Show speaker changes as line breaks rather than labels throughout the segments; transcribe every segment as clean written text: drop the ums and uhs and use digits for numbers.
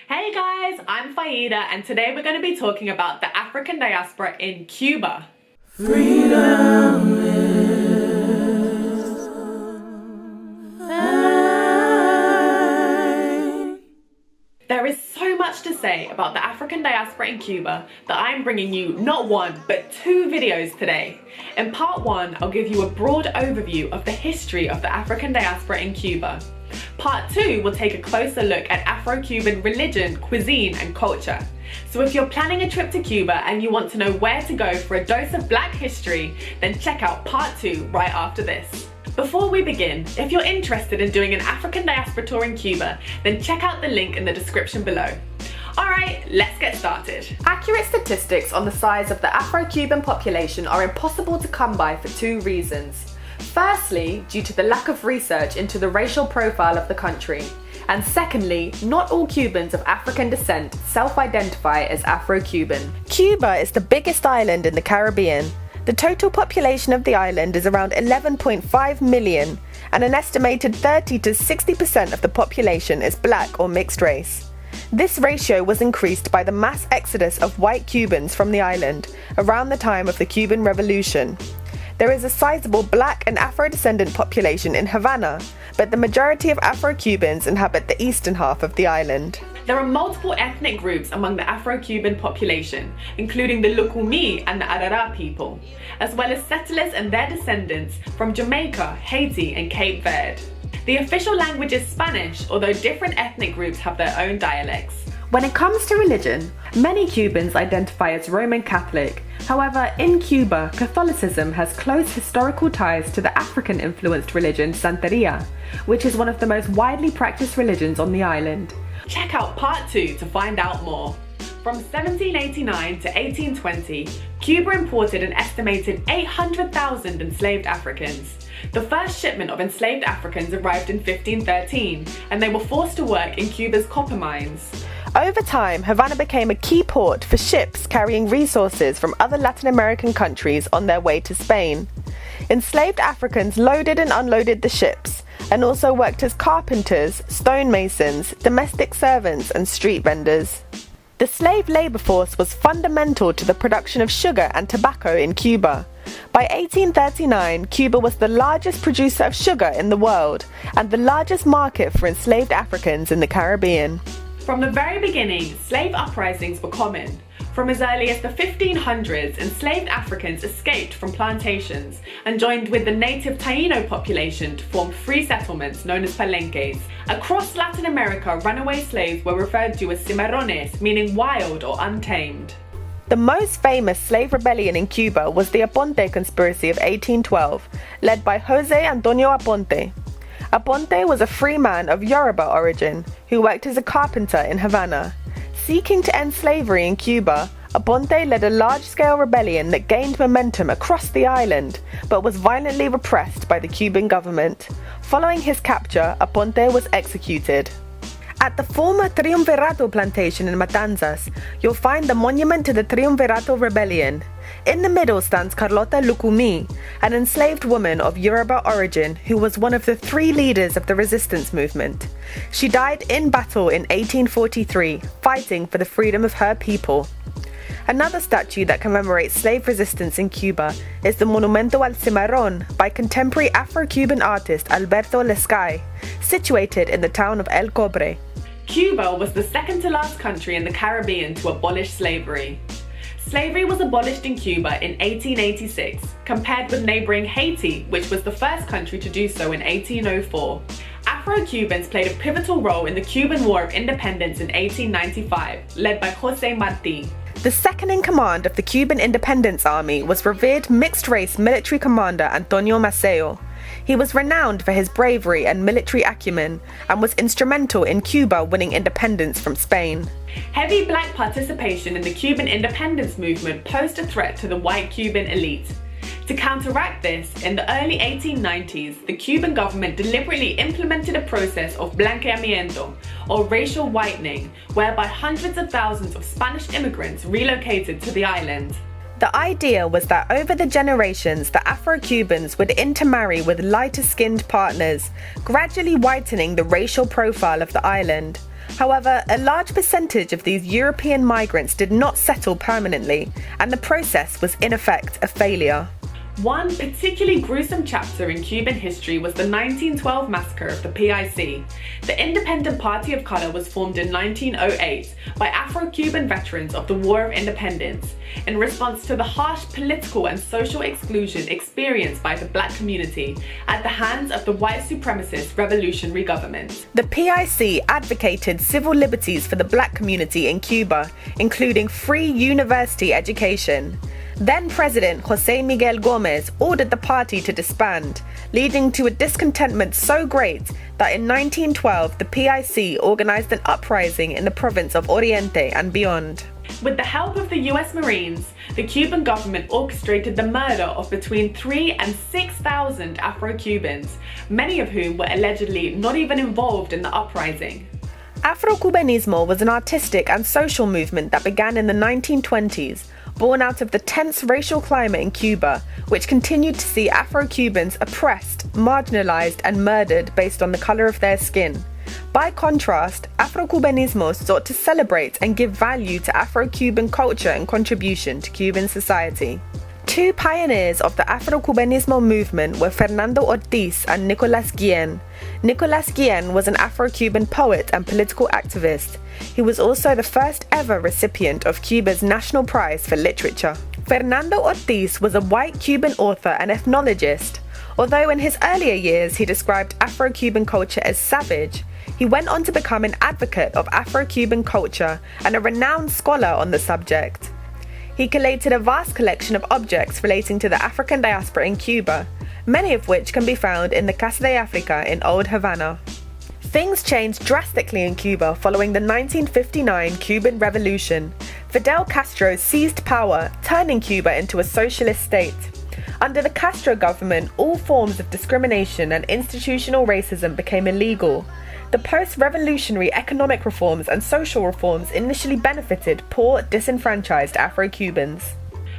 Hey guys, I'm Faida and today we're going to be talking about the African diaspora in Cuba.
Freedom is
There is so much to say about the African diaspora in Cuba that I'm bringing you not one, but two videos today. In part one, I'll give you a broad overview of the history of the African diaspora in Cuba. Part two will take a closer look at Afro-Cuban religion, cuisine, and culture. So if you're planning a trip to Cuba and you want to know where to go for a dose of Black history, then check out part two right after this. Before we begin, if you're interested in doing an African diaspora tour in Cuba, then check out the link in the description below. Alright, let's get started. Accurate statistics on the size of the Afro-Cuban population are impossible to come by for two reasons. Firstly, due to the lack of research into the racial profile of the country. And secondly, not all Cubans of African descent self-identify as Afro-Cuban. Cuba is the biggest island in the Caribbean. The total population of the island is around 11.5 million, and an estimated 30 to 60% of the population is Black or mixed race. This ratio was increased by the mass exodus of white Cubans from the island around the time of the Cuban Revolution. There is a sizable Black and Afro-descendant population in Havana, but the majority of Afro-Cubans inhabit the eastern half of the island. There are multiple ethnic groups among the Afro-Cuban population, including the Lukumi and the Arara people, as well as settlers and their descendants from Jamaica, Haiti, and Cape Verde. The official language is Spanish, although different ethnic groups have their own dialects. When it comes to religion, many Cubans identify as Roman Catholic. However, in Cuba, Catholicism has close historical ties to the African-influenced religion Santeria, which is one of the most widely practiced religions on the island. Check out part two to find out more. From 1789 to 1820, Cuba imported an estimated 800,000 enslaved Africans. The first shipment of enslaved Africans arrived in 1513, and they were forced to work in Cuba's copper mines. Over time, Havana became a key port for ships carrying resources from other Latin American countries on their way to Spain. Enslaved Africans loaded and unloaded the ships, and also worked as carpenters, stonemasons, domestic servants, and street vendors. The slave labor force was fundamental to the production of sugar and tobacco in Cuba. By 1839, Cuba was the largest producer of sugar in the world, and the largest market for enslaved Africans in the Caribbean. From the very beginning, slave uprisings were common. From as early as the 1500s, enslaved Africans escaped from plantations and joined with the native Taino population to form free settlements known as palenques. Across Latin America, runaway slaves were referred to as cimarrones, meaning wild or untamed. The most famous slave rebellion in Cuba was the Aponte Conspiracy of 1812, led by Jose Antonio Aponte. Aponte was a free man of Yoruba origin who worked as a carpenter in Havana. Seeking to end slavery in Cuba, Aponte led a large-scale rebellion that gained momentum across the island, but was violently repressed by the Cuban government. Following his capture, Aponte was executed. At the former Triunvirato plantation in Matanzas, you'll find the monument to the Triunvirato rebellion. In the middle stands Carlotta Lukumi, an enslaved woman of Yoruba origin who was one of the three leaders of the resistance movement. She died in battle in 1843, fighting for the freedom of her people. Another statue that commemorates slave resistance in Cuba is the Monumental Cimarron by contemporary Afro-Cuban artist Alberto Lescay, situated in the town of El Cobre. Cuba was the second to last country in the Caribbean to abolish slavery. Slavery was abolished in Cuba in 1886, compared with neighboring Haiti, which was the first country to do so in 1804. Afro-Cubans played a pivotal role in the Cuban War of Independence in 1895, led by José Martí. The second in command of the Cuban Independence Army was revered mixed-race military commander Antonio Maceo. He was renowned for his bravery and military acumen, and was instrumental in Cuba winning independence from Spain. Heavy Black participation in the Cuban independence movement posed a threat to the white Cuban elite. To counteract this, in the early 1890s, the Cuban government deliberately implemented a process of blanqueamiento, or racial whitening, whereby hundreds of thousands of Spanish immigrants relocated to the island. The idea was that over the generations, the Afro-Cubans would intermarry with lighter-skinned partners, gradually whitening the racial profile of the island.
However, a large percentage of these European migrants did not settle permanently, and the process was in effect a failure.
One particularly gruesome chapter in Cuban history was the 1912 massacre of the PIC. The Independent Party of Color was formed in 1908 by Afro-Cuban veterans of the War of Independence in response to the harsh political and social exclusion experienced by the black community at the hands of the white supremacist revolutionary government.
The PIC advocated civil liberties for the black community in Cuba, including free university education. Then President José Miguel Gómez ordered the party to disband, leading to a discontentment so great that in 1912 the PIC organized an uprising in the province of Oriente and beyond.
With the help of the US Marines, the Cuban government orchestrated the murder of between 3,000 and 6,000 Afro-Cubans, many of whom were allegedly not even involved in the uprising.
Afro-Cubanismo was an artistic and social movement that began in the 1920s, born out of the tense racial climate in Cuba, which continued to see Afro-Cubans oppressed, marginalized, and murdered based on the color of their skin. By contrast, Afro-Cubanismo sought to celebrate and give value to Afro-Cuban culture and contribution to Cuban society. Two pioneers of the Afro-Cubanismo movement were Fernando Ortiz and Nicols Guilln. Nicols Guilln was an Afro-Cuban poet and political activist. He was also the first ever recipient of Cuba's National Prize for Literature. Fernando Ortiz was a white Cuban author and ethnologist. Although in his earlier years he described Afro-Cuban culture as savage, he went on to become an advocate of Afro-Cuban culture and a renowned scholar on the subject. He collated a vast collection of objects relating to the African diaspora in Cuba, many of which can be found in the Casa de Africa in Old Havana. Things changed drastically in Cuba following the 1959 Cuban Revolution. Fidel Castro seized power, turning Cuba into a socialist state. Under the Castro government, all forms of discrimination and institutional racism became illegal. The post-revolutionary economic reforms and social reforms initially benefited poor, disenfranchised Afro-Cubans.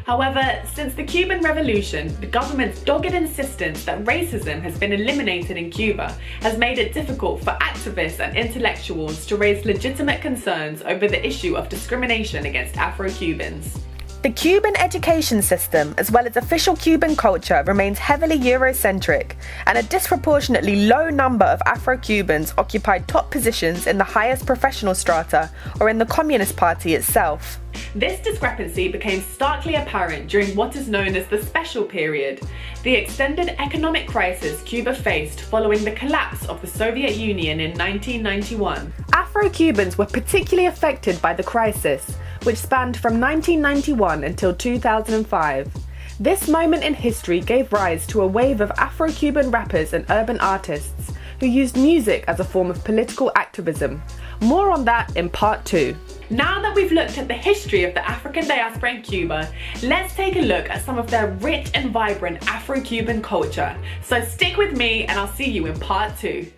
However, since the Cuban Revolution, the government's dogged insistence that racism has been eliminated in Cuba has made it difficult for activists and intellectuals to raise legitimate concerns over the issue of discrimination against Afro-Cubans.
The Cuban education system, as well as official Cuban culture, remains heavily Eurocentric, and a disproportionately low number of Afro-Cubans occupied top positions in the highest professional strata or in the Communist Party itself.
This discrepancy became starkly apparent during what is known as the Special Period, the extended economic crisis Cuba faced following the collapse of the Soviet Union in 1991.
Afro-Cubans were particularly affected by the crisis, which spanned from 1991 until 2005. This moment in history gave rise to a wave of Afro-Cuban rappers and urban artists who used music as a form of political activism. More on that in part 2.
Now that we've looked at the history of the African diaspora in Cuba, let's take a look at some of their rich and vibrant Afro-Cuban culture. So stick with me and I'll see you in part 2.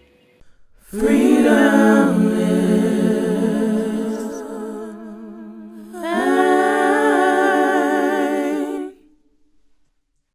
Freedom.